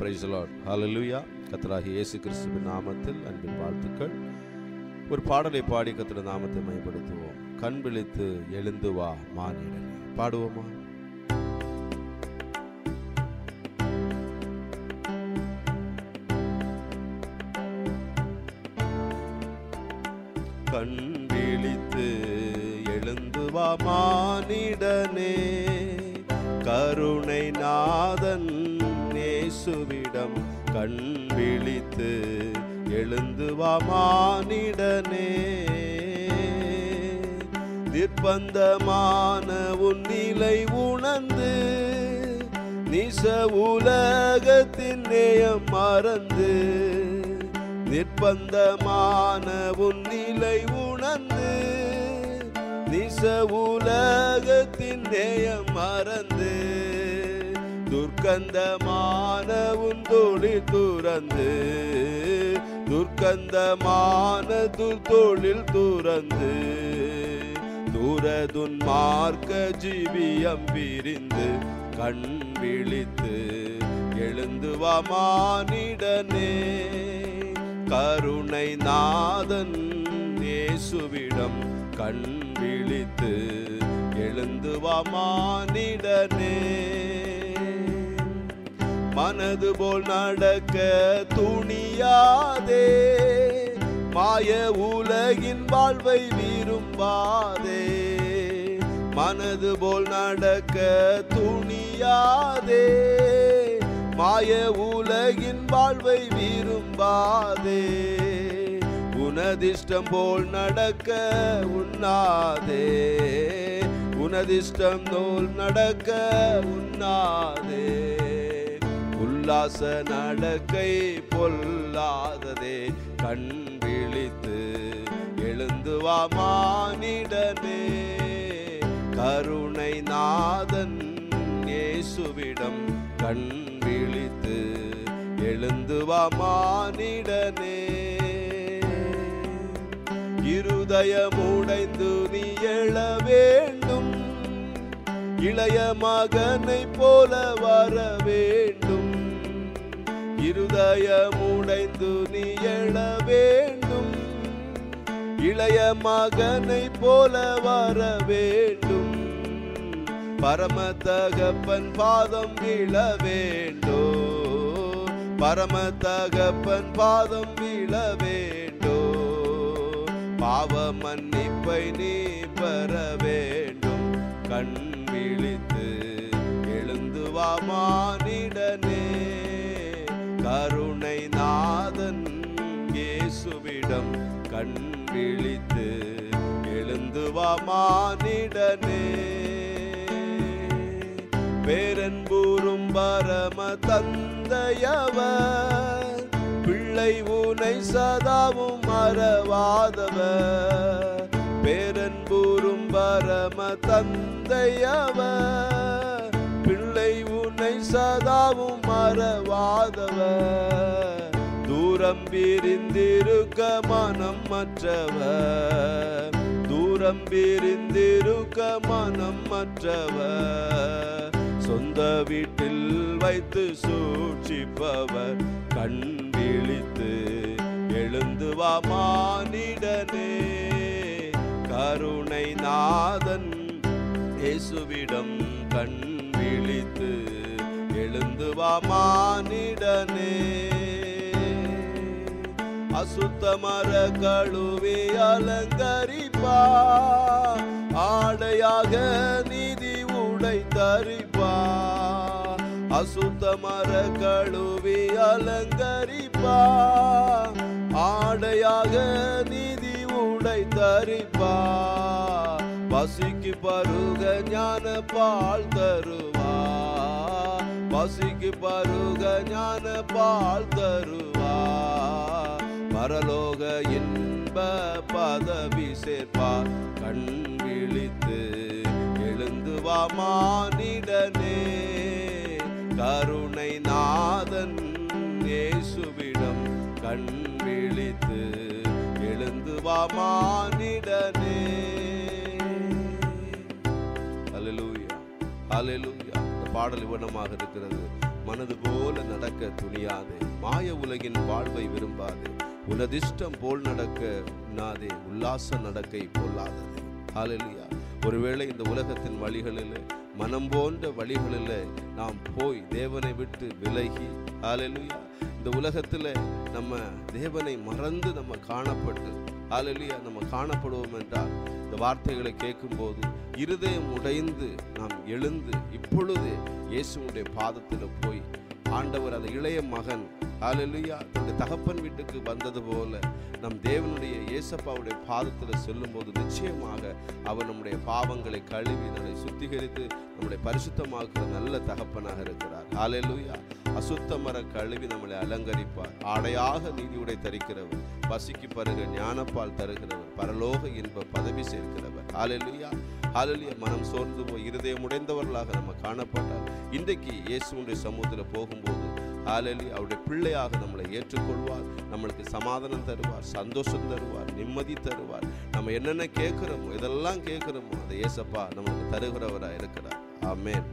Praise the Lord. ஹல்லேலூயா. கர்த்தராகிய இயேசு கிறிஸ்துவின் நாமத்தில் அன்பின் வாழ்த்துக்கள். ஒரு பாடலை பாடி கர்த்தருடைய நாமத்தை மகிமைப்படுத்துவோம். கண் விழித்து எழுந்து வா மானிடனே. பாடுவோமா? கண் விழித்து எழுந்து வா மானிடனே, கருணை நாதன் இயேசுவிடம் கண் விழித்து எழுந்து வா மானிடனே. நிர்பந்தமான உன் நிலை உணர்ந்து, நிச உலகத்தின் நேயம் மறந்து, நிர்பந்தமான உன் நிலை உணர்ந்து, நிச உலகத்தின் நேயம் மறந்து, துர்க்கந்தமான உன் தொழில் துறந்து, துர்க்கந்தமான தொழில் துறந்து, தூரதுன் மார்க்க ஜீவியம் பிரிந்து, கண் விழித்து எழுந்து வா மானிடனே. கருணை நாதன் இயேசுவிடம் கண் விழித்து எழுந்து வா மானிடனே. மனது போல் நடக்க துணியாதே, மாய உலகின் வாழ்வை விரும்பாதே. மனது போல் நடக்க துணியாதே, மாய உலகின் வாழ்வை விரும்பாதே. உனதிஷ்டம் போல் நடக்க உண்ணாதே, உனதிஷ்டம் போல் நடக்க உண்ணாதே. உல்லாச நடக்கை பொல்லாததே, கண் விழித்து எழுந்து வா மானிடனே. கருணை நாதன் இயேசுவிடம் கண் விழித்து எழுந்து வா மானிடனே. இருதயமுடைந்து நீ எழ வேண்டும், இளைய மகனை போல வர வேண்டும். இருதயமுடைந்து நீ எழ வேண்டும், இளைய மகனை போல வர வேண்டும். பரம தகப்பன் பாதம் விழ வேண்டோ, பரம தகப்பன் பாதம் விழ வேண்டோ. பாவ மன்னிப்பை நீ பெற வேண்டும், கண் விழித்து எழுந்து வா மானிடனே. கருணை நாதன் இயேசுவிடம் கண் விழித்து எழுந்து வா மானிடனே. பேரன்பூரும் பரம தந்தையவர், பிள்ளை உனை சதாவும் மறவாதவர். பேரன்பூரும் பரம தந்தையவர், பிள்ளை உனை சதாவும் மறவாதவர். தூரம் பிரிந்திருக்க மனம் மற்றவர், தூரம் பிரிந்திருக்க மனம் மற்றவர். சொந்த வீட்டில் வைத்து சூழ்ச்சிப்பவர், கண் விழித்து எழுந்து வா மானிடனே. கருணை நாதன் இயேசுவிடம் கண் விழித்து எழுந்து வா மானிடனே. அசுத்தமர கழுவி அலங்கரிப்பா, ஆடையாக நீதி உடை தரிப்பா. அசுத்தமர கழுவி அலங்கரிப்பா, ஆடையாக நீதி உடை தரிப்பா. பசிக்கு பருக ஞான பால் தருவா, பசிக்கு பருக ஞான பால் தருவா. பரலோக இன்ப பதவி சேர்ப்பார், கண் விழித்து எழுந்து வா மானிடனே. கருணை நாதன் இயேசுவிடம் கண் விழித்து எழுந்து வா மானிடனே. ஹல்லேலூயா, ஹல்லேலூயா. இந்த பாடல் இவனமாக இருக்கிறது. மனது போல நடக்க துணியாதே, மாய உலகின் வாழ்வை விரும்பாதே, உனதிஷ்டம் போல் நடக்க உண்ணாதே, உல்லாச நடக்கை பொல்லாததே. ஹல்லேலூயா. ஒருவேளை இந்த உலகத்தின் வழிகளில், மனம் போன்ற வழிகளில் நாம் போய் தேவனை விட்டு விலகி, ஹல்லேலூயா, இந்த உலகத்தில் நம்ம தேவனை மறந்து நம்ம காணப்பட்டு, ஹல்லேலூயா, நம்ம காணப்படுவோம் என்றால் இந்த வார்த்தைகளை கேட்கும்போது இருதயம் உடைந்து நாம் எழுந்து இப்பொழுது இயேசுவுடைய பாதத்தில் போய், ஆண்டவர் அந்த இளைய மகன் ஹல்லேலூயா தன்னுடைய தகப்பன் வீட்டுக்கு வந்தது போல நம் தேவனுடைய இயேசப்பாவுடைய பாதத்தில் சொல்லும்போது நிச்சயமாக அவர் நம்முடைய பாவங்களை கழுவி நம்மை சுத்திகரித்து நம்முடைய பரிசுத்தமாக்குற நல்ல தகப்பனாக இருக்கிறார். ஹல்லேலூயா. அசுத்தமர கழுவி நம்மளை அலங்கரிப்பார். ஆடையாக நீதியுடை தரிக்கிறவர், பசிக்கு பருக ஞானப்பால் தருகிறவர், பரலோக இன்ப பதவி சேர்க்கிறவர். ஹல்லேலூயா. ஹல்லேலூயா. மனம் சோர்ந்து போய் இருதயம் உடைந்தவர்களாக நம்ம காணப்பட்டார். இன்றைக்கு இயேசுவுடைய சமூகத்தில் போகும்போது ஹல்லேலூயா அவருடைய பிள்ளையாக நம்மளை ஏற்றுக்கொள்வார். நம்மளுக்கு சமாதானம் தருவார், சந்தோஷம் தருவார், நிம்மதி தருவார். நம்ம என்னென்ன கேட்கிறோமோ, இதெல்லாம் கேட்கிறோமோ அதை இயேசப்பா நம்மளுக்கு தருகிறவராக இருக்கிறார். ஆமென்.